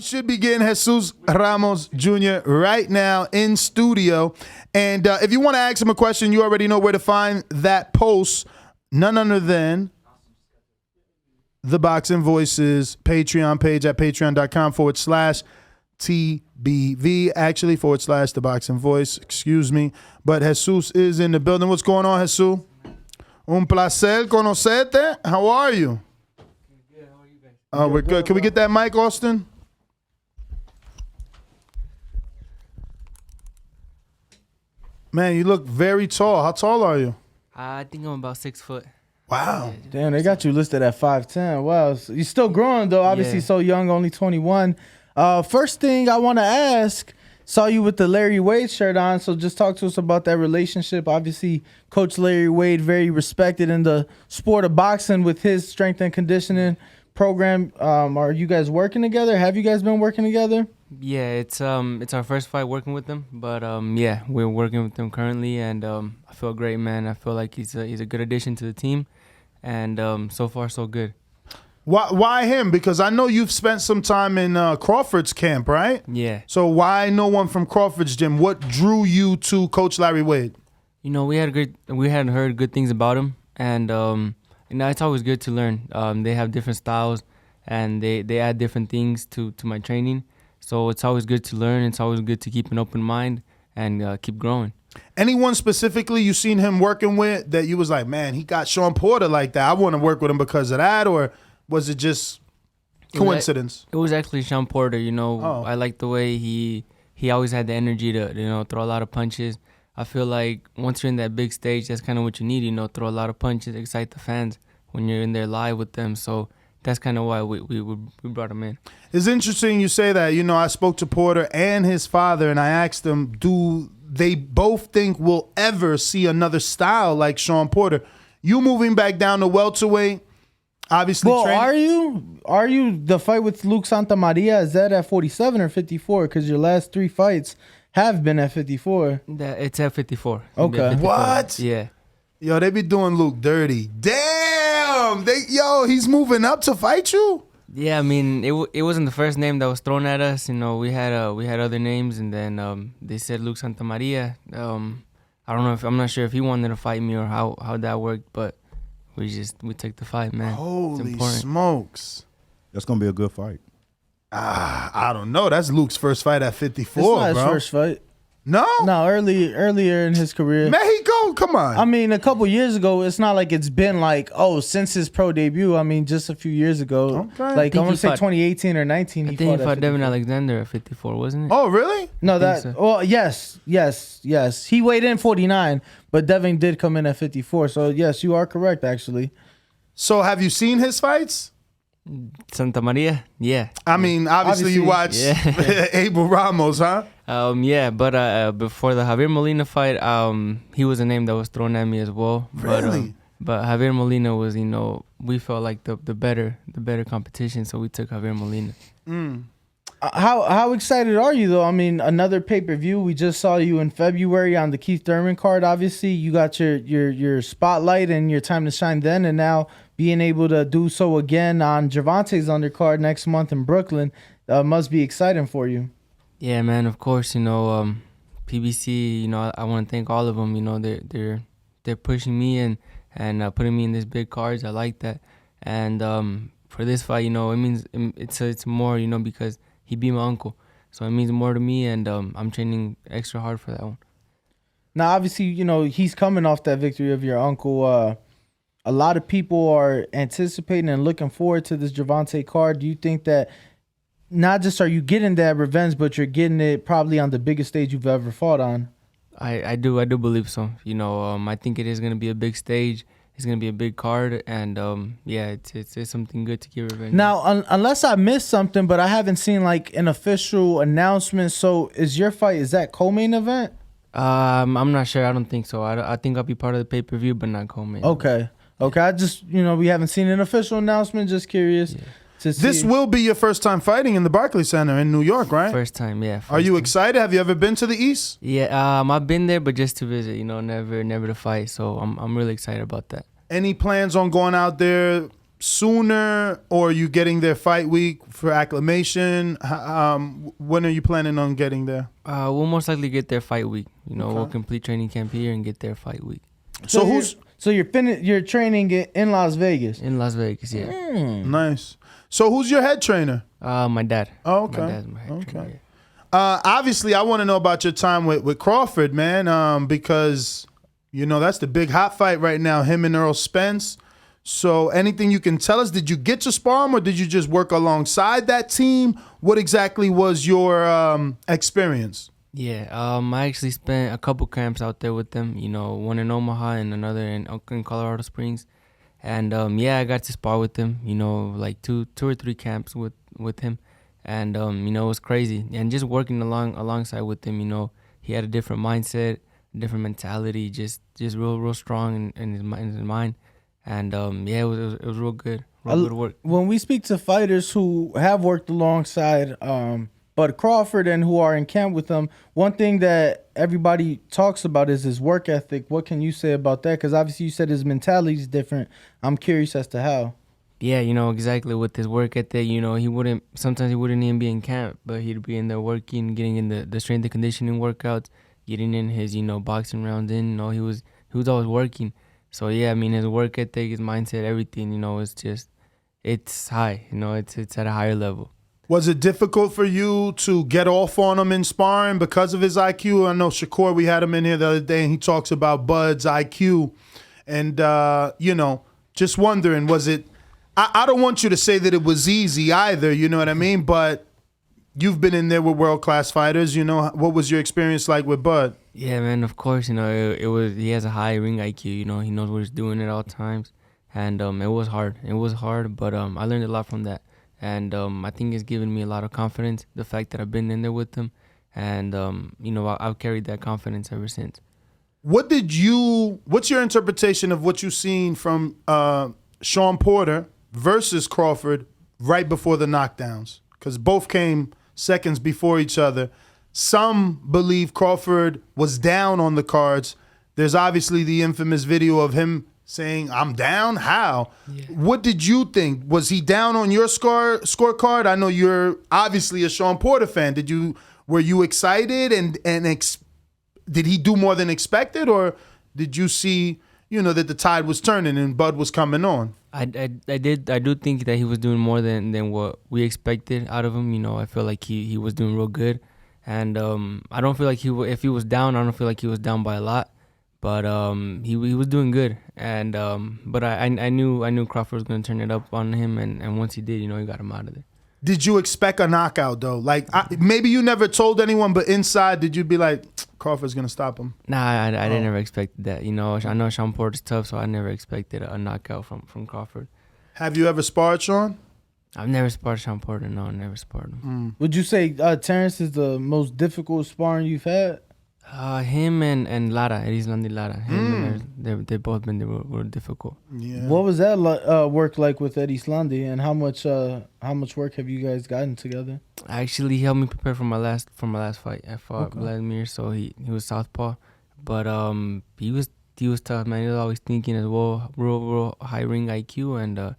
We should be getting Jesus Ramos Jr. right now in studio. And if you want to ask him a question, you already know where to find that post. None other than the Boxing Voices Patreon page at patreon.com/TBV. Actually, /The Boxing Voice. Excuse me. But Jesus is in the building. What's going on, Jesus? Un placer conocerte. How are you? Good. How are you guys? We're good. Can we get that mic, Austin? Man, you look very tall. How tall are you? I think I'm about 6 foot. Wow. Damn, they got you listed at 5'10". Wow. So you're still growing, though. Obviously, Yeah. so young, only 21. First thing I want to ask, saw you with the Larry Wade shirt on, so just talk to us about that relationship. Obviously, Coach Larry Wade, very respected in the sport of boxing with his strength and conditioning program. Are you guys working together? Have you guys been working together? Yeah, it's our first fight working with him, but yeah, we're working with him currently, and I feel great, man. I feel like he's a good addition to the team, and so far so good. Why him? Because I know you've spent some time in Crawford's camp, right? Yeah. So why no one from Crawford's gym? What drew you to Coach Larry Wade? You know, we had heard good things about him, and you know, it's always good to learn. They have different styles, and they add different things to my training. So it's always good to learn. It's always good to keep an open mind and keep growing. Anyone specifically you seen him working with that you was like, man, he got Sean Porter like that. I want to work with him because of that, or was it just coincidence? It was actually Sean Porter. You know, Oh. I like the way he always had the energy to throw a lot of punches. I feel like once you're in that big stage, that's kind of what you need. Throw a lot of punches, excite the fans when you're in there live with them. So that's kind of why we brought him in. It's interesting you say that. I spoke to Porter and his father, and I asked them, do they both think we'll ever see another style like Sean Porter? You moving back down to welterweight, obviously. Well, training. are you the fight with Luke Santamaria? Is that at 47 or 54? Because your last 3 fights have been at 54. It's at 54. Okay. 54. What? Yeah. Yo, they be doing Luke dirty. Damn. He's moving up to fight you? Yeah, I mean, it wasn't the first name that was thrown at us. We had other names, and then they said Luke Santamaria. I don't know I'm not sure if he wanted to fight me or how that worked, but we took the fight, man. Holy smokes. That's going to be a good fight. I don't know. That's Luke's first fight at 54, It's not his bro. first fight. No? No, earlier in his career. Mexico? Come on. I mean, a couple years ago, it's not like it's been like, since his pro debut. I mean, just a few years ago. Okay. Like, I want he to say fought- 2018 or 19. I He think he fought fought at Devin 54. Alexander at 54, wasn't it? Oh, really? No, think that. so. Well, yes. He weighed in 49, but Devin did come in at 54. So yes, you are correct, actually. So have you seen his fights? Santamaria? Yeah. I mean, obviously you watch Yeah. Abel Ramos, huh? Yeah, but before the Javier Molina fight, he was a name that was thrown at me as well. Really? But Javier Molina was, we felt like the better competition, so we took Javier Molina. How excited are you though? I mean, another pay-per-view. We just saw you in February on the Keith Thurman card. Obviously, you got your spotlight and your time to shine then, and now being able to do so again on Gervonta's undercard next month in Brooklyn must be exciting for you. Yeah, man. Of course, PBC. I want to thank all of them. They're pushing me and putting me in these big cards. I like that. And for this fight, it means it's more, because he beat my uncle, so it means more to me, and I'm training extra hard for that one. Now, obviously, he's coming off that victory of your uncle. A lot of people are anticipating and looking forward to this Gervonta card. Do you think that not just are you getting that revenge, but you're getting it probably on the biggest stage you've ever fought on? I do believe so. I think it is going to be a big stage. It's going to be a big card, and yeah, it's something good to get revenge. Now, unless I missed something, but I haven't seen like an official announcement. So is your fight, is that co-main event? I'm not sure. I don't think so. I think I'll be part of the pay-per-view, but not co-main. Okay. I just, we haven't seen an official announcement. Just curious to see. This will be your first time fighting in the Barclays Center in New York, right? First time, yeah. Are you time. excited? Have you ever been to the East? Yeah, I've been there, but just to visit, never to fight. So I'm really excited about that. Any plans on going out there sooner, or are you getting there fight week for acclimation? When are you planning on getting there? We'll most likely get there fight week. You know, Okay. we'll complete training camp here and get there fight week. So who's you're training in Las Vegas? In Las Vegas, yeah. nice? So who's your head trainer? My dad. Oh, okay. My dad's my head trainer, Okay. yeah. Obviously, I want to know about your time with Crawford, man, because, you know, that's the big hot fight right now, him and Earl Spence. So anything you can tell us? Did you get to spar him, or did you just work alongside that team? What exactly was your experience? Yeah, I actually spent a couple camps out there with them. You know, one in Omaha and another in Colorado Springs. And yeah, I got to spar with him. You know, like two or three camps with him. And you know, it was crazy. And just working alongside with him, you know, he had a different mindset, different mentality, just real strong in his mind. And yeah, it was real good. Real good work. When we speak to fighters who have worked alongside Bud Crawford and who are in camp with him, one thing that everybody talks about is his work ethic. What can you say about that? Because obviously you said his mentality is different. I'm curious as to how. Yeah, you know, exactly with his work ethic, you know, sometimes he wouldn't even be in camp, but he'd be in there working, getting in the strength and conditioning workouts, getting in his, you know, boxing rounds in. You know, he was always working. So yeah, I mean, his work ethic, his mindset, everything, you know, it's high. You know, it's at a higher level. Was it difficult for you to get off on him in sparring because of his IQ? I know Shakur, we had him in here the other day, and he talks about Bud's IQ. And, you know, just wondering, was it... I don't want you to say that it was easy either, you know what I mean? But you've been in there with world-class fighters. You know, what was your experience like with Bud? Yeah, man, of course, you know, he has a high ring IQ, you know, he knows what he's doing at all times. And it was hard. It was hard, but I learned a lot from that. And I think it's given me a lot of confidence, the fact that I've been in there with him. And, you know, I've carried that confidence ever since. What's your interpretation of what you've seen from Sean Porter versus Crawford right before the knockdowns? Because both came seconds before each other. Some believe Crawford was down on the cards. There's obviously the infamous video of him saying, "I'm down." How? Yeah. What did you think? Was he down on your scorecard? I know you're obviously a Sean Porter fan. Were you excited and did he do more than expected, or did you see, you know, that the tide was turning and Bud was coming on? I do think that he was doing more than what we expected out of him. You know, I feel like he was doing real good, and I don't feel like if he was down, I don't feel like he was down by a lot, but he was doing good, and but I knew Crawford was gonna turn it up on him, and once he did, you know, he got him out of there. Did you expect a knockout though? Like maybe you never told anyone, but inside, did you be like, Crawford's gonna stop him? Nah, I didn't never expect that. You know, I know Sean Porter's tough, so I never expected a knockout from Crawford. Have you ever sparred Sean? I've never sparred Sean Porter. No, I never sparred him. Would you say Terence is the most difficult sparring you've had? Him and Lara, Erislandy Lara. They both been were difficult. Yeah. What was that work like with Eddie Slandi, and how much work have you guys gotten together? Actually, he helped me prepare for my last fight. I fought Vladimir, so he was southpaw, but he was tough, man. He was always thinking as well, real high ring IQ, and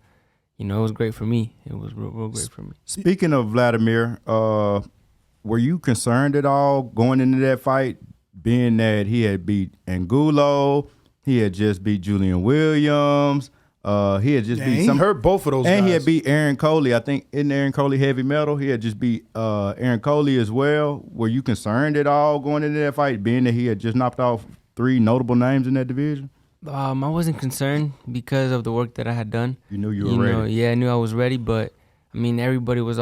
you know, it was great for me. It was real great for me. Speaking of Vladimir, were you concerned at all going into that fight, being that he had beat Angulo, he had just beat Julian Williams, he had just beat he hurt both of those guys. And he had beat Aaron Coley. I think, isn't Aaron Coley heavy metal? He had just beat Aaron Coley as well. Were you concerned at all going into that fight, being that he had just knocked off 3 notable names in that division? I wasn't concerned because of the work that I had done. You knew you were ready. Yeah, I knew I was ready, but I mean, everybody was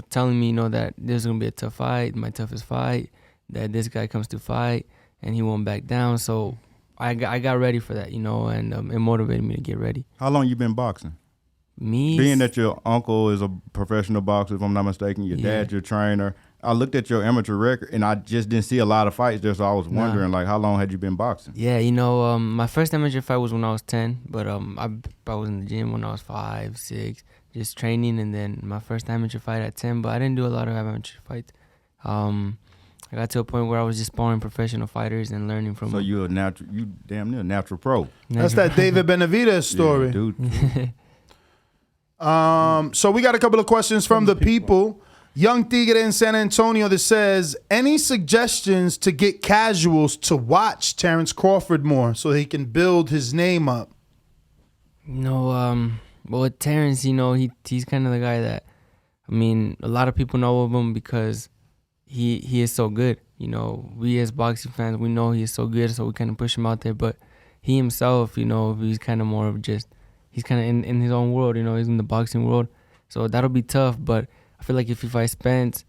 telling me, you know, that this is gonna be a tough fight, my toughest fight, that this guy comes to fight and he won't back down. So I got ready for that, you know, and it motivated me to get ready. How long you been boxing? Me, being that your uncle is a professional boxer, if I'm not mistaken, your dad's your trainer. I looked at your amateur record and I just didn't see a lot of fights there, so I was wondering, like, how long had you been boxing? Yeah, you know, my first amateur fight was when I was 10, but I was in the gym when I was 5, 6, just training, and then my first amateur fight at 10, but I didn't do a lot of amateur fights. I got to a point where I was just sparring professional fighters and learning from them. So you damn near a natural pro. That's that David Benavidez story. Yeah, dude. So we got a couple of questions from the people. Young Tigre in San Antonio that says, any suggestions to get casuals to watch Terence Crawford more so he can build his name up? Well, with Terence, he's kind of the guy that, a lot of people know of him because he is so good. We as boxing fans, we know he is so good, so we kind of push him out there. But he himself, he's kind of more of just, he's kind of in his own world, he's in the boxing world. So that'll be tough, but I feel like if he fights Spence,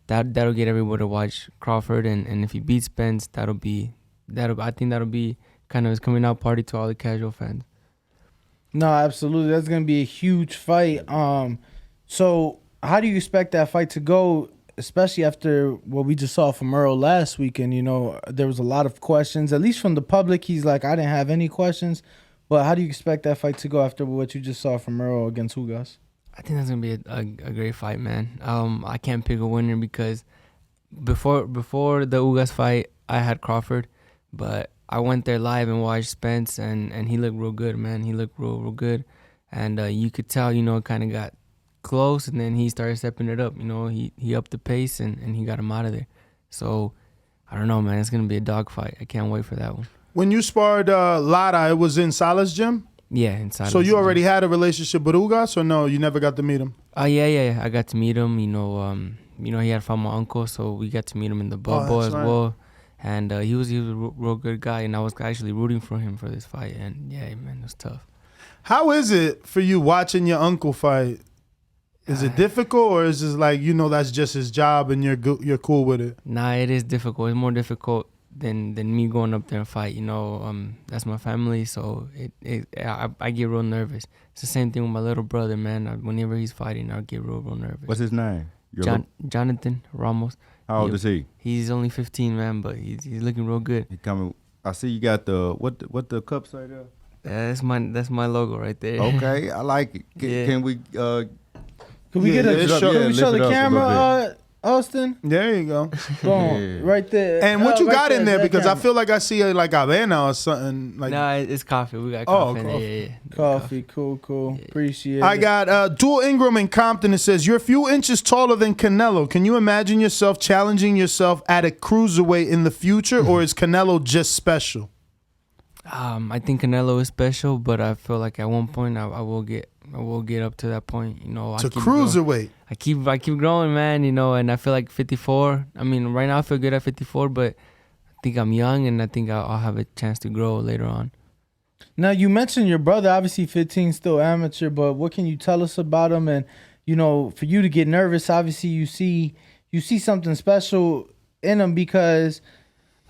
that'll get everyone to watch Crawford, and if he beats Spence, I think that'll be kind of his coming out party to all the casual fans. No, absolutely. That's going to be a huge fight. So how do you expect that fight to go, especially after what we just saw from Earl last weekend? There was a lot of questions, at least from the public. He's like, I didn't have any questions. But how do you expect that fight to go after what you just saw from Earl against Ugas? I think that's going to be a great fight, man. I can't pick a winner because before the Ugas fight, I had Crawford, but I went there live and watched Spence, and he looked real good, man. He looked real good. And you could tell, it kind of got close, and then he started stepping it up. He upped the pace, and he got him out of there. So, I don't know, man. It's going to be a dogfight. I can't wait for that one. When you sparred Lara, it was in Salah's gym? Yeah, inside. So you already had a relationship with Ugas, or no? You never got to meet him? Yeah. I got to meet him. He had found my uncle, so we got to meet him in the bubble as well. And he was a real good guy, and I was actually rooting for him for this fight. And yeah, man, it was tough. How is it for you watching your uncle fight? Is it difficult, or is it like that's just his job and you're cool with it? Nah, it is difficult. It's more difficult than me going up there and fight. That's my family, so I get real nervous. It's the same thing with my little brother, man. Whenever he's fighting, I get real nervous. What's his name? Jonathan Ramos. How old is he? He's only 15, man, but he's looking real good. He coming. I see you got the what the cup say there? That's my logo right there. Okay, I like it. Can we? Can we show the camera, Austin? There you go. Boom, right there. And what you right got in there? Because camera. I feel like I see like Avena or something. Like, nah, it's coffee. We got coffee. coffee. Yeah. Coffee, cool. Yeah. Appreciate it. I got Dual Ingram in Compton. It says, you're a few inches taller than Canelo. Can you imagine yourself challenging yourself at a cruiserweight in the future, or is Canelo just special? I think Canelo is special, but I feel like at one point I will get up to that point. To cruiserweight. I keep growing, man. And I feel like 54. Right now I feel good at 54, but I think I'm young, and I think I'll have a chance to grow later on. Now, you mentioned your brother, obviously 15, still amateur, but what can you tell us about him? And, for you to get nervous, obviously you see something special in him because,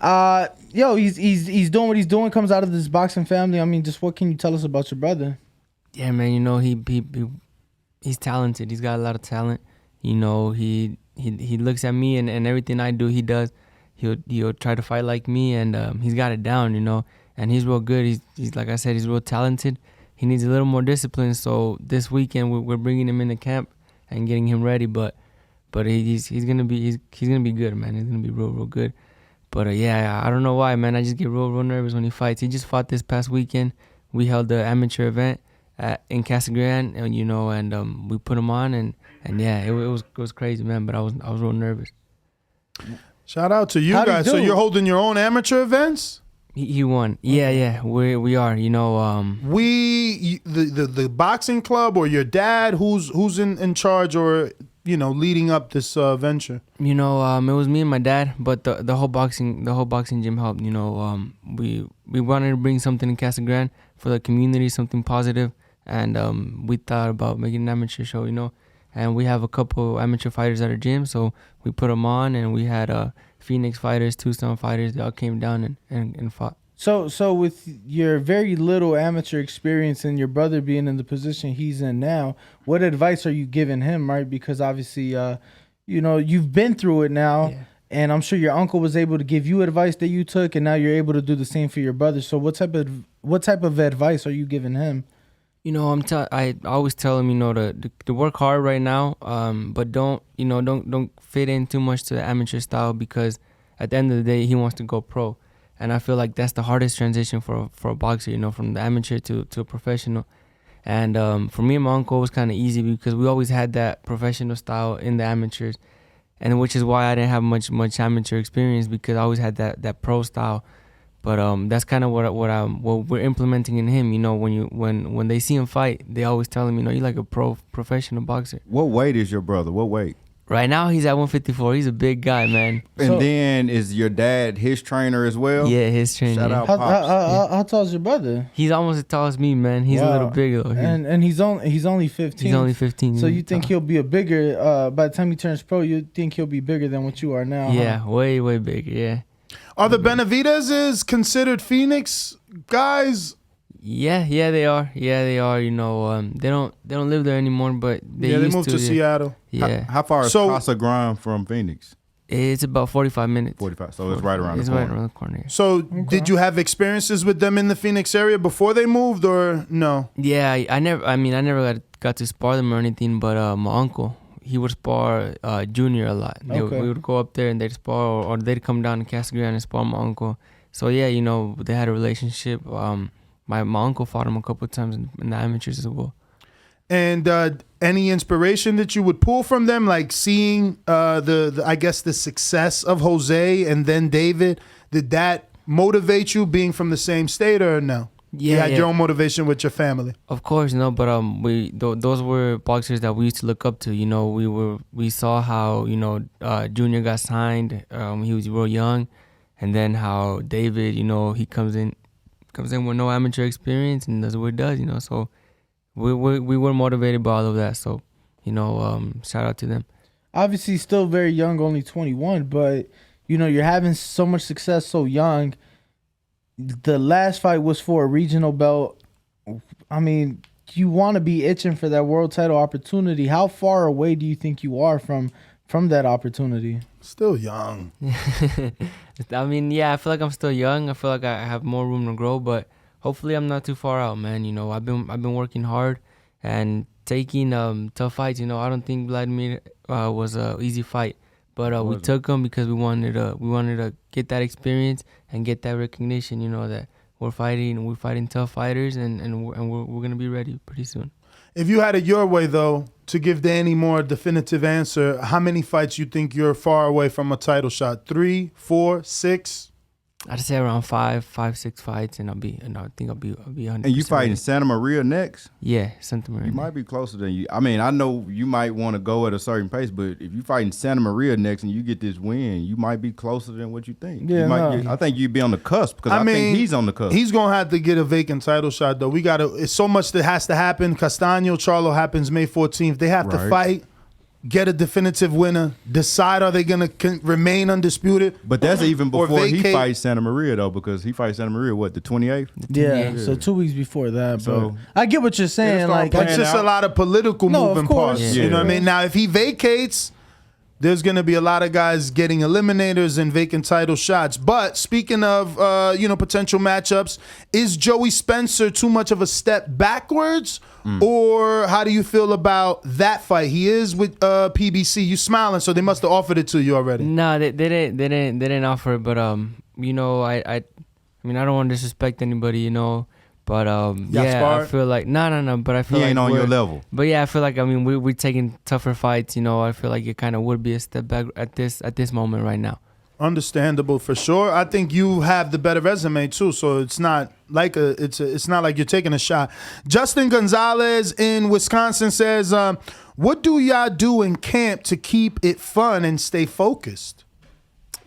he's doing what he's doing, comes out of this boxing family. Just what can you tell us about your brother? Yeah, man, he's talented. He's got a lot of talent. He looks at me and everything I do, he does. He'll try to fight like me, and he's got it down, and he's real good. He's like I said, he's real talented. He needs a little more discipline. So this weekend we're bringing him into camp and getting him ready. But he's gonna be good, man. He's gonna be real good. But I don't know why, man. I just get real nervous when he fights. He just fought this past weekend. We held the amateur event in Casa Grande, and we put him on, and it was crazy, man. But I was real nervous. Shout out to you guys. So you're holding your own amateur events? He won. Yeah. We are. The boxing club, or your dad, who's in charge, or leading up this venture? It was me and my dad, but the whole boxing gym helped. We wanted to bring something in Casa Grande for the community, something positive, and we thought about making an amateur show. And we have a couple amateur fighters at our gym, so we put them on, and we had Phoenix fighters, Tucson fighters. They all came down and fought. So with your very little amateur experience and your brother being in the position he's in now, what advice are you giving him, right? Because obviously, you've been through it now, and I'm sure your uncle was able to give you advice that you took, and now you're able to do the same for your brother. So what type of advice are you giving him? I always tell him, to work hard right now, but don't fit in too much to the amateur style, because at the end of the day, he wants to go pro. And I feel like that's the hardest transition for a boxer, from the amateur to a professional. And for me and my uncle, it was kind of easy because we always had that professional style in the amateurs, and which is why I didn't have much amateur experience because I always had that pro style. But that's kind of what we're implementing in him. You know, when they see him fight, they always tell him, you know, you're like a professional boxer. What weight is your brother? What weight? Right now he's at 154. He's a big guy, man. And then is your dad his trainer as well? Yeah, his trainer. Shout out How, Pops. how tall is your brother? He's almost as tall as me, man. He's a little bigger though. And he's only 15. He's only 15. So you think he'll be a bigger by the time he turns pro? You think he'll be bigger than what you are now? Yeah, huh? way bigger. Yeah. Are the Benavidez's considered Phoenix guys? Yeah, they are. You know, they don't live there anymore, but they moved to yeah. Seattle. Yeah, How far is Casa Grande from Phoenix? it's about 45 minutes. 45. So it's right around It's the corner. right around the corner. So did you have experiences with them in the Phoenix area before they moved, or no? Yeah, I never got to spar them or anything, but my uncle, he would spar Junior a lot. We would go up there and they'd spar, or they'd come down to Casa Grande and spar my uncle. So yeah, you know, they had a relationship. My uncle fought him a couple of times in the amateurs as well. And any inspiration that you would pull from them, like seeing the I guess the success of Jose and then David, did that motivate you being from the same state, or no? Yeah, you had your own motivation with your family. Of course, no, but those were boxers that we used to look up to. You know, we saw how, you know, Junior got signed. He was real young, and then how David, you know, he comes in with no amateur experience and does what he does. You know, so we were motivated by all of that. So, you know, shout out to them. Obviously, still very young, only 21, but you know, you're having so much success so young. The last fight was for a regional belt. I mean, you want to be itching for that world title opportunity. How far away do you think you are from that opportunity? Still young. I mean, yeah, I feel like I'm still young. I feel like I have more room to grow, but hopefully I'm not too far out, man. You know, I've been working hard and taking tough fights. You know, I don't think Vladimir was a easy fight, but we took him because we wanted to get that experience and get that recognition. You know, that we're fighting tough fighters, and we're gonna be ready pretty soon. If you had it your way, though, to give Danny more definitive answer, how many fights you think you're far away from a title shot? 3, 4, 6? I'd say around 5, 6 fights, and I think I'll be 100%. And you fighting ready. Santa Maria next? Yeah, Santamaria. You might be closer than you. I mean, I know you might want to go at a certain pace, but if you fighting Santa Maria next and you get this win, you might be closer than what you think. Yeah, I think you'd be on the cusp because I think he's on the cusp. He's gonna have to get a vacant title shot, though. It's so much that has to happen. Castaño, Charlo happens May 14th. They have to fight, get a definitive winner, decide are they gonna remain undisputed. But that's even before he vacate. fights Santa Maria, though, because he fights Santa Maria, what, the 28th? Yeah, so 2 weeks before that. So- but I get what you're saying. start Like, playing It's just out. a lot of political No, of moving course. parts. Yeah. You know what I mean? Now, if he vacates, there's going to be a lot of guys getting eliminators and vacant title shots. But speaking of, potential matchups, is Joey Spencer too much of a step backwards? Or how do you feel about that fight? He is with PBC. You smiling, so they must have offered it to you already. No, they didn't offer it, but you know, I mean, I don't want to disrespect anybody, you know, but yeah, sparred? I feel like no, but I feel He like ain't on your level. But yeah, I feel like, I mean, we're taking tougher fights, you know. I feel like it kind of would be a step back at this moment right now. Understandable for sure. I think you have the better resume too, so it's not like it's not like you're taking a shot. Justin Gonzalez in Wisconsin says, "What do y'all do in camp to keep it fun and stay focused?"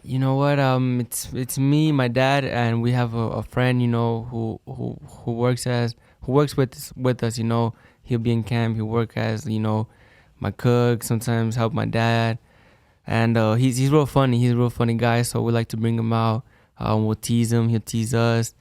You know what? It's me, my dad, and we have a friend, you know, who works with us. You know, he'll be in camp. He'll work as, you know, my cook. Sometimes help my dad, and he's real funny. He's a real funny guy. So we like to bring him out. We'll tease him. He'll tease us.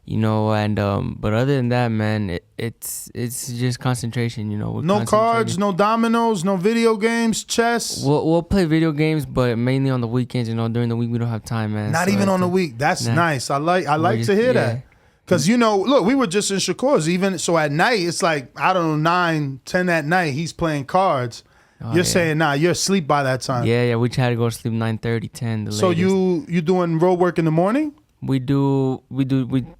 You know, and but other than that, man, it's just concentration. You know, we're No cards, concentrating. no dominoes, no video games, chess. We'll play video games, but mainly on the weekends. You know, during the week we don't have time, man. Not So even it's on the week. That's Nah. nice. I like just- to hear yeah. that. Because, you know, look, we were just in Shakur's. Even so at night, it's like, I don't know, 9, 10 at night, he's playing cards. Oh, You're yeah. saying, nah, you're asleep by that time. Yeah, we try to go to sleep 9:30, 10. The So latest. you doing road work in the morning? We do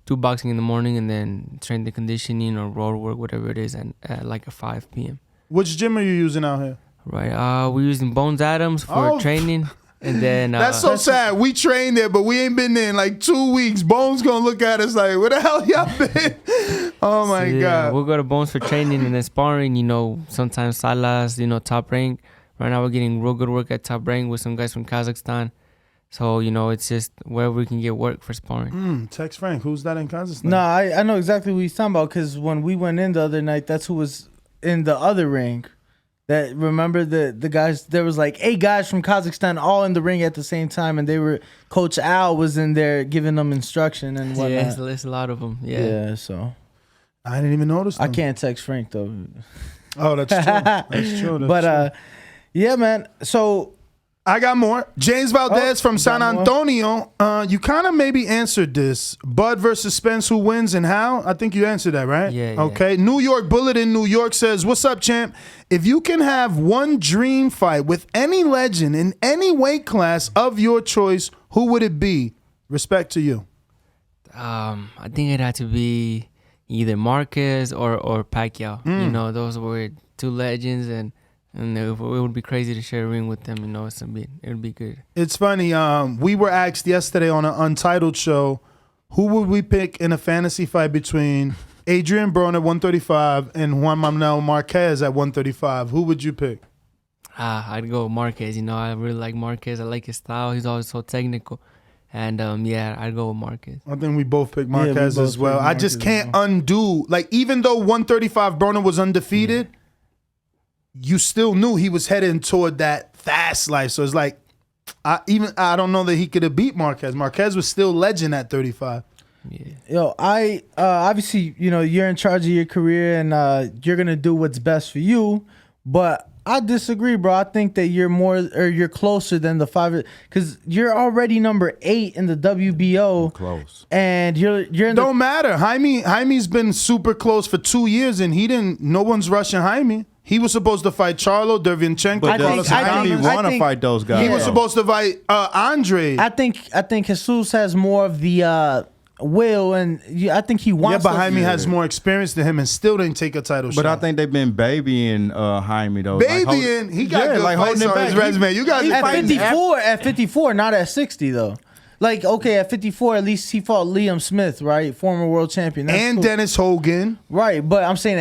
boxing in the morning and then strength and conditioning or road work, whatever it is, and at like at 5 p.m. Which gym are you using out here? Right. We're using Bones Adams for training, and then that's so sad. We trained there, but we ain't been there in like 2 weeks. Bones gonna look at us like, where the hell y'all been? Oh my God. We'll go to Bones for training and then sparring. Sometimes Salas, Top Rank. Right now we're getting real good work at Top Rank with some guys from Kazakhstan. So, it's just wherever we can get work for sparring. Text Frank. Who's that in Kazakhstan? No, I know exactly what he's talking about because when we went in the other night, that's who was in the other ring. That remember the guys, there was like 8 guys from Kazakhstan all in the ring at the same time, and Coach Al was in there giving them instruction and whatnot. Yeah, it's a lot of them. Yeah. So I didn't even notice them. I can't text Frank though. Oh, that's true. That's true. But yeah, man. So I got more. James Valdez from San Antonio. You kind of maybe answered this. Bud versus Spence, who wins and how? I think you answered that, right? Yeah. Okay. New York Bullet in New York says, what's up, champ? If you can have one dream fight with any legend in any weight class of your choice, who would it be? Respect to you. I think it had to be either Marquez or Pacquiao. Those were 2 legends, and it would be crazy to share a ring with them. It would be good. It's funny. We were asked yesterday on an Untitled show, who would we pick in a fantasy fight between Adrian Broner at 135 and Juan Manuel Marquez at 135? Who would you pick? I'd go with Marquez. I really like Marquez. I like his style. He's always so technical. And I'd go with Marquez. I think we both picked Marquez as well. I just can't undo, even though 135 Broner was undefeated, you still knew he was heading toward that fast life. So it's like, I don't know that he could have beat Marquez. Marquez was still legend at 35. Yeah. Yo, I obviously, you're in charge of your career and you're gonna do what's best for you. But I disagree, bro. I think that you're closer than the 5, because you're already number 8 in the WBO. Close. And you're in Don't matter. Jaime's been super close for 2 years, and no one's rushing Jaime. He was supposed to fight Charlo, Derevyanchenko. But he want to fight those guys. He was supposed to fight Andre. I think Jesus has more of the will, and I think he wants. Yeah, but Jaime has more experience than him and still didn't take a title shot. But I think they've been babying Jaime though. Babying? He got good fights on his resume. You guys at 54, not at 60 though. At 54, at least he fought Liam Smith, right? Former world champion. That's and cool. Dennis Hogan. Right, but I'm saying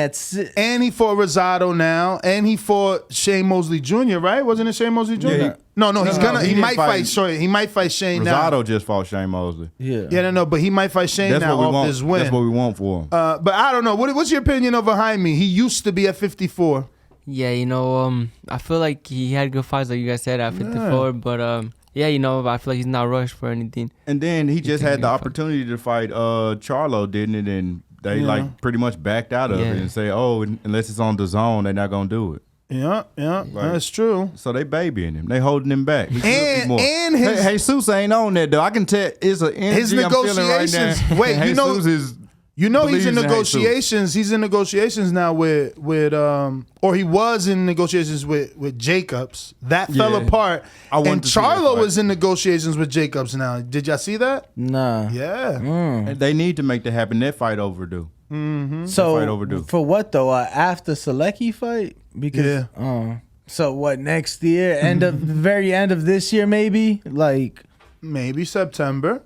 and he fought Rosado now, and he fought Shane Mosley Jr., right? Wasn't it Shane Mosley Jr.? Yeah, he might fight Shane now. Rosado just fought Shane Mosley. Yeah. But he might fight Shane now off this win. That's what we want for him. But I don't know. What's your opinion of Jaime? He used to be at 54. Yeah, I feel like he had good fights, like you guys said, at 54, but I feel like he's not rushed for anything. And then he just had the opportunity to fight Charlo, didn't it? And they pretty much backed out of it and say, unless it's on DAZN, they're not gonna do it. Yeah, that's true. So they babying him. They holding him back. And his Jesus ain't on that though. I can tell it's an energy his negotiations. I'm feeling right now. He's in negotiations. He's in negotiations now with or he was in negotiations with Jacobs. That fell apart. And Charlo is in negotiations with Jacobs now. Did y'all see that? Nah. Yeah. They need to make that happen. That fight overdue. Mm-hmm. So fight overdue. For what though? After Selecki fight? Because so what, next year? Very end of this year maybe? Maybe September.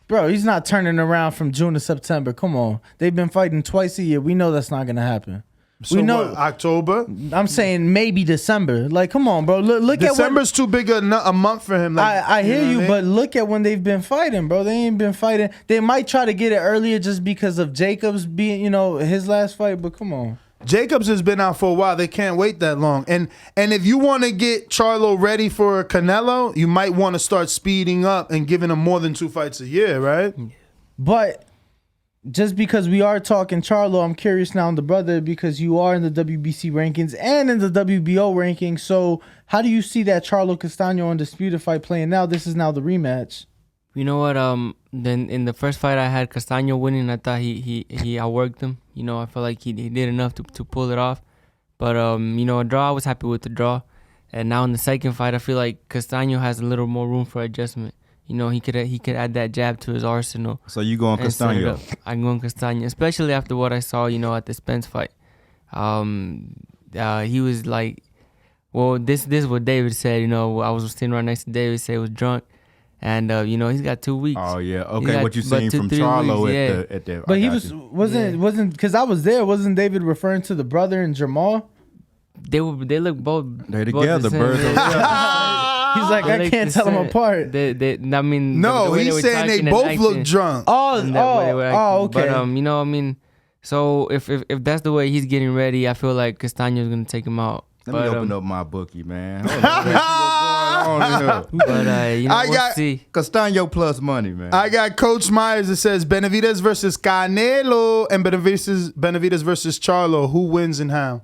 Bro, he's not turning around from June to September. Come on. They've been fighting twice a year. We know that's not going to happen. So we know what, October? I'm saying maybe December. Come on, bro. Look December's too big a month for him. I hear you, but look at when they've been fighting, bro. They ain't been fighting. They might try to get it earlier just because of Jacobs being, his last fight, but come on. Jacobs has been out for a while. They can't wait that long. And if you want to get Charlo ready for Canelo, you might want to start speeding up and giving him more than 2 fights a year, right? But just because we are talking Charlo, I'm curious now on the brother, because you are in the WBC rankings and in the WBO rankings. So how do you see that Charlo-Castaño undisputed fight playing now? This is now the rematch. You know what? Then in the first fight I had Castaño winning. I thought he outworked him. I felt like he did enough to pull it off. But a draw. I was happy with the draw. And now in the second fight, I feel like Castaño has a little more room for adjustment. you know, he could add that jab to his arsenal. So you going and set it Castaño? up. I'm going Castaño, especially after what I saw, you know, at the Spence fight. He was like, well, this is what David said. You know, I was sitting right next to David. Said he was drunk, and you know, he's got 2 weeks. Oh yeah, He okay. got What you about seen 2-3 from Charlo weeks, at the? But I he got you. wasn't because I was there. Wasn't David referring to the brother and Jamal? They look both. They both together, the same. birds of He's like, They I look can't the tell them same. apart. I mean, No, the way he's were saying they talking and both acting, look drunk. and that way they were acting. Okay. But you know, I mean, so if that's the way he's getting ready, I feel like Castaño's gonna take him out. Let But, me open up my bookie, man. Hold on, let's see what's going on here. But you know, we'll see. Castaño plus money, man. I got Coach Myers that says Benavidez versus Canelo and Benavidez versus Charlo. Who wins and how?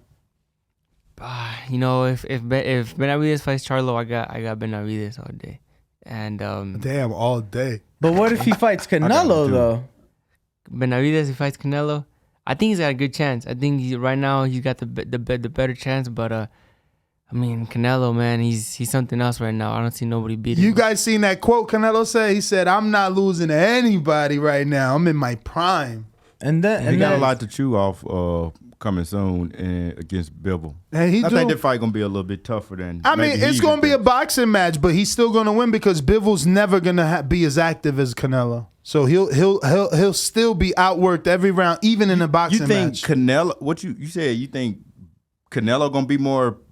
You know, if Benavidez fights Charlo, I got Benavidez all day, and Damn, all day. But what if he fights got him Canelo too. though? Benavidez, if fights Canelo, I think he's got a good chance. I think right now he's got the better chance. But I mean, Canelo, man, he's something else right now. I don't see nobody beating You him. guys seen that quote Canelo said? He said, "I'm not losing to anybody right now. I'm in my prime." And then he got a lot to chew off coming soon against Bivol. And he I do. think that fight gonna be a little bit tougher than. I mean, maybe it's he going to be a even boxing match, but he's still going to win because Bivol's never going to be as active as Canelo. So he'll still be outworked every round, even in a boxing You think match. Canelo? What you said? You think Canelo gonna be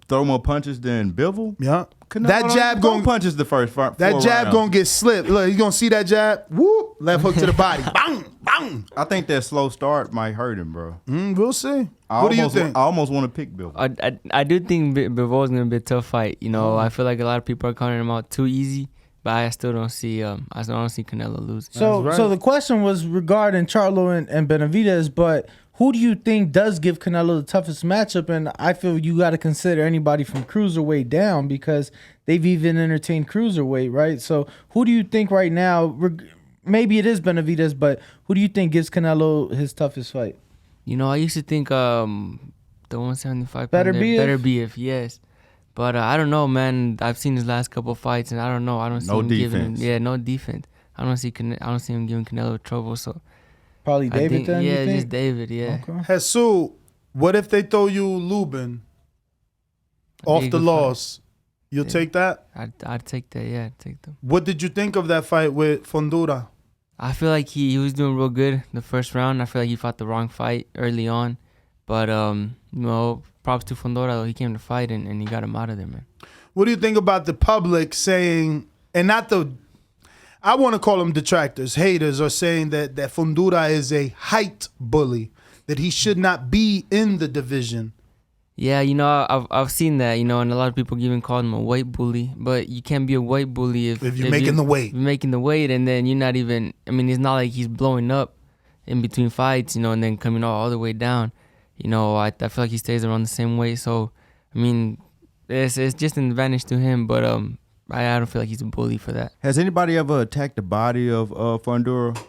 throw more punches than Bivol? Yeah, Canelo that don't jab throw going punches the first four that jab rounds. going to get slipped. Look, he's going to see that jab. Whoop, left hook to the body. Bang, bang. I think that slow start might hurt him, bro. We'll see. What do you think? I almost want to pick Bivol. I do think Bivol's gonna be a tough fight. You know, I feel like a lot of people are counting him out too easy, but I still don't see Canelo losing. So That's right. so the question was regarding Charlo and Benavidez, but who do you think does give Canelo the toughest matchup? And I feel you got to consider anybody from cruiserweight down because they've even entertained cruiserweight, right? So who do you think right now? Maybe it is Benavidez, but who do you think gives Canelo his toughest fight? You know, I used to think the 175 Better Beef, yes. But I don't know, man. I've seen his last couple fights, and I don't know. I don't see No him defense. giving no defense. I don't see him giving Canelo trouble. So Probably I David think, then, you yeah, think? just David, yeah. Okay. Jesus, what if they throw you Lubin off Big the fight. loss? You'll Yeah. take that? I'd take that. Yeah, I'd take them. What did you think of that fight with Fondura? I feel like he was doing real good the first round. I feel like he fought the wrong fight early on, but you know, props to Fondora though. He came to fight and he got him out of there, man. What do you think about the public saying, and not the, I want to call them detractors, haters, are saying that Fondura is a height bully, that he should not be in the division? Yeah, you know, I've seen that, you know, and a lot of people even call him a weight bully, but you can't be a weight bully if If you're making the weight. If you're making the weight, and then you're not even. I mean, it's not like he's blowing up in between fights, you know, and then coming all the way down. You know, I feel like he stays around the same weight. So, I mean, it's just an advantage to him, but I don't feel like he's a bully for that. Has anybody ever attacked the body of Fondura?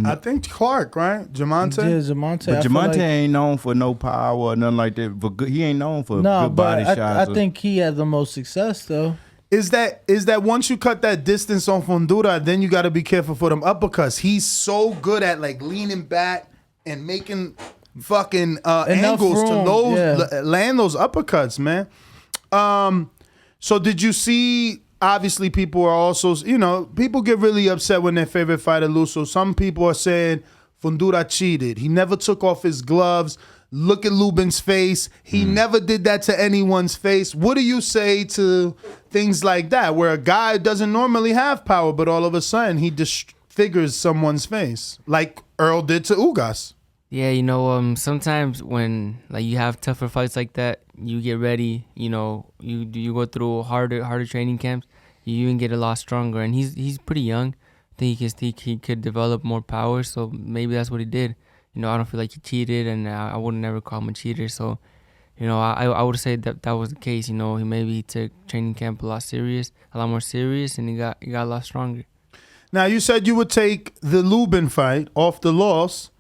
I think Clark, right? Jamonte? Yeah, Jamonte. But I feel Jamonte like- ain't known for no power or nothing like that. For good, he ain't known for No, good body but shots. I think he had the most success though. Is that once you cut that distance on Fondura, then you got to be careful for them uppercuts. He's so good at like leaning back and making fucking angles room, to land those uppercuts, man. So did you see? Obviously, people are also, you know, people get really upset when their favorite fighter loses. So some people are saying Fondura cheated. He never took off his gloves. Look at Lubin's face. He never did that to anyone's face. What do you say to things like that, where a guy doesn't normally have power, but all of a sudden he disfigures someone's face, like Earl did to Ugas? Yeah, you know, sometimes when like you have tougher fights like that, you get ready. You know, you go through harder training camps. You even get a lot stronger, and he's pretty young. I think he could develop more power. So maybe that's what he did. You know, I don't feel like he cheated, and I would never call him a cheater. So, you know, I would say that was the case. You know, he took training camp a lot more serious, and he got a lot stronger. Now, you said you would take the Lubin fight off the loss.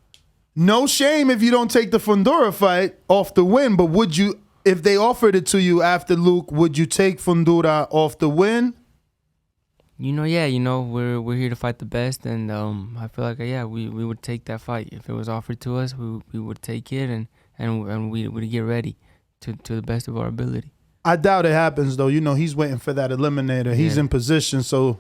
No shame if you don't take the Fondura fight off the win, but would you, if they offered it to you after Luke, would you take Fondura off the win? we're here to fight the best, and I feel like we would take that fight if it was offered to us. We would take it, and we would get ready to the best of our ability. I doubt it happens though. He's waiting for that eliminator. He's in position, so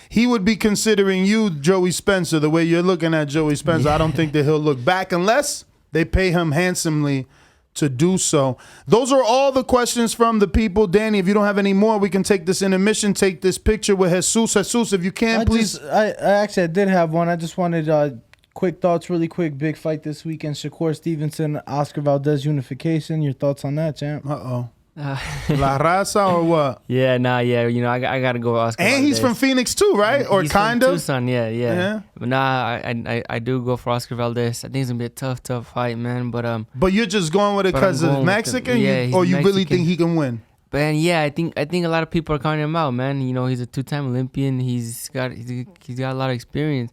he would be considering you Joey Spencer the way you're looking at Joey Spencer. I don't think that he'll look back unless they pay him handsomely to do so. Those are all the questions from the people. Danny, if you don't have any more, we can take this intermission, take this picture with Jesus. Jesus, if you can, please. I did have one. I just wanted quick thoughts, really quick. Big fight this weekend. Shakur Stevenson, Oscar Valdez unification. Your thoughts on that, champ? Uh-oh. La Raza or what? Yeah, I gotta go with Oscar. And he's Valdez. from Phoenix too, right? Or he's kind from of? Tucson, yeah. But I do go for Oscar Valdez. I think it's gonna be a tough fight, man. But you're just going with it because of Mexican, or you really think he can win? But I think a lot of people are counting him out, man. He's a 2-time Olympian. He's got a lot of experience,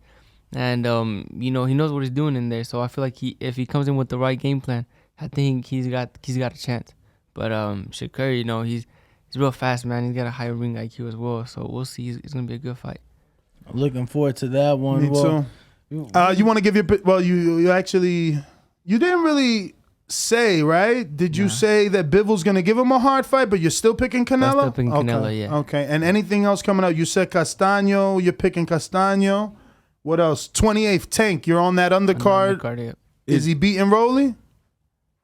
and he knows what he's doing in there. So I feel like if he comes in with the right game plan, I think he's got a chance. But Shakur, he's real fast, man. He's got a high ring IQ as well. So we'll see. It's gonna be a good fight. I'm looking forward to that one. Me too. You want to give your you actually didn't really say, right? Did you say that Bivol's gonna give him a hard fight, but you're still picking Canelo? I'm still picking Canelo, yeah. Okay. And anything else coming out? You said Castaño. You're picking Castaño. What else? 28th Tank. You're on that undercard. Yeah. Is he beating Rolly?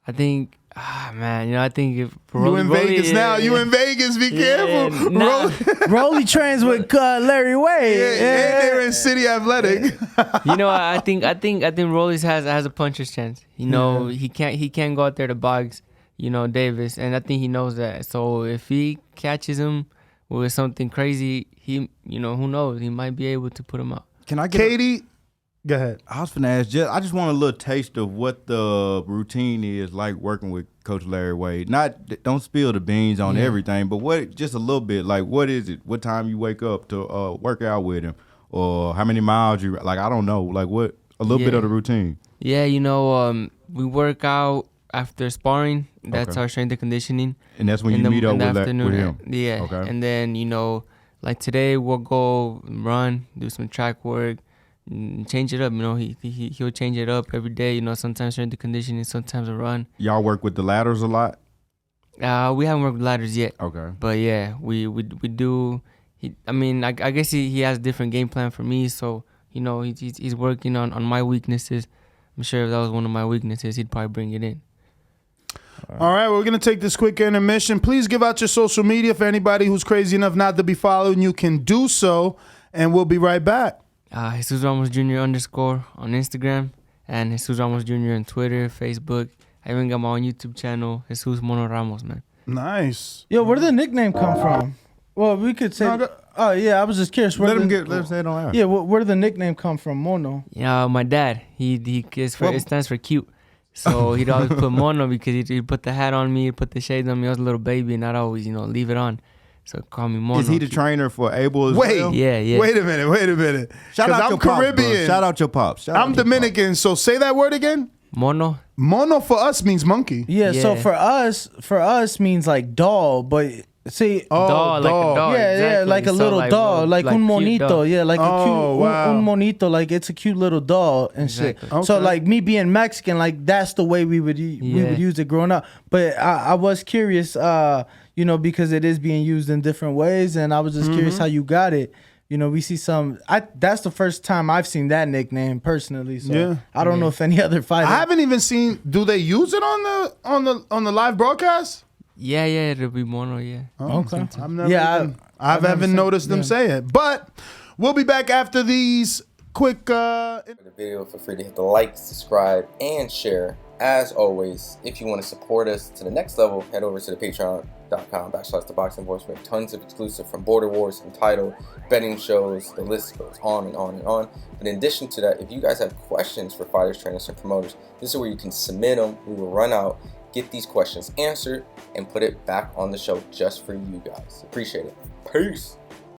I think. Man, I think if you in Vegas now, you in Vegas. Be careful. Nah. Rolly trains with Larry Wade. Yeah, they're in City Athletic. I think Rolly has a puncher's chance. He can't go out there to box, Davis, and I think he knows that. So if he catches him with something crazy, who knows? He might be able to put him out. Can I get Katie? Go ahead. I was finna ask, I just want a little taste of what the routine is like working with Coach Larry Wade. Don't spill the beans on everything, but just a little bit. Like, what is it? What time you wake up to work out with him, or how many miles you like? I don't know. Like, what? A little bit of the routine. Yeah, we work out after sparring. That's our strength and conditioning. And that's when you meet up with him. Yeah. Okay. And then like today we'll go run, do some track work. Change it up, he'll change it up every day. Sometimes strength and conditioning, sometimes a run. Y'all work with the ladders a lot? We haven't worked with ladders yet. Okay. But yeah, we do. I guess he has a different game plan for me. So he's working on my weaknesses. I'm sure if that was one of my weaknesses, he'd probably bring it in. All right, we're going to take this quick intermission. Please give out your social media for anybody who's crazy enough not to be following you can do so, and we'll be right back. Jesus Ramos Jr. _ on Instagram, and Jesus Ramos Jr. on Twitter, Facebook. I even got my own YouTube channel, Jesus Mono Ramos, man. Nice. Yo, where did the nickname come from? Well, we could say. I was just curious. Let him say it on air. Yeah, where did the nickname come from, Mono? Yeah, my dad. It stands for cute. So he'd always put Mono because he'd put the hat on me, he'd put the shades on me. I was a little baby, and I'd always, leave it on. So call me Mono. Is he the trainer for Abel as well? Yeah. Wait a minute. Shout out I'm your Caribbean. Pops, shout out your pops. I'm Dominican, so say that word again. Mono. Mono for us means monkey. Yeah. So for us means like doll, but see, doll, like a doll. Yeah, exactly. like a So little doll, like un monito. doll. Yeah, like a cute wow. un monito. Like it's a cute little doll and shit. Okay. So like me being Mexican, like that's the way we would use it growing up. But I was curious, because it is being used in different ways, and I was just curious how you got it. We see some. That's the first time I've seen that nickname personally. So I don't know if any other fighter. I haven't even seen. Do they use it on the live broadcast? Yeah, it'll be Mono, yeah. Oh, okay. I haven't noticed them say it. But we'll be back after these quick. The video, feel free to hit the like, subscribe, and share. As always, if you want to support us to the next level, head over to the patreon.com/ThaBoxingVoice. We have tons of exclusive from Border Wars, from Title, betting shows, the list goes on and on and on. But in addition to that, if you guys have questions for fighters, trainers, and promoters, this is where you can submit them. We will run out, get these questions answered, and put it back on the show just for you guys. Appreciate it. Peace.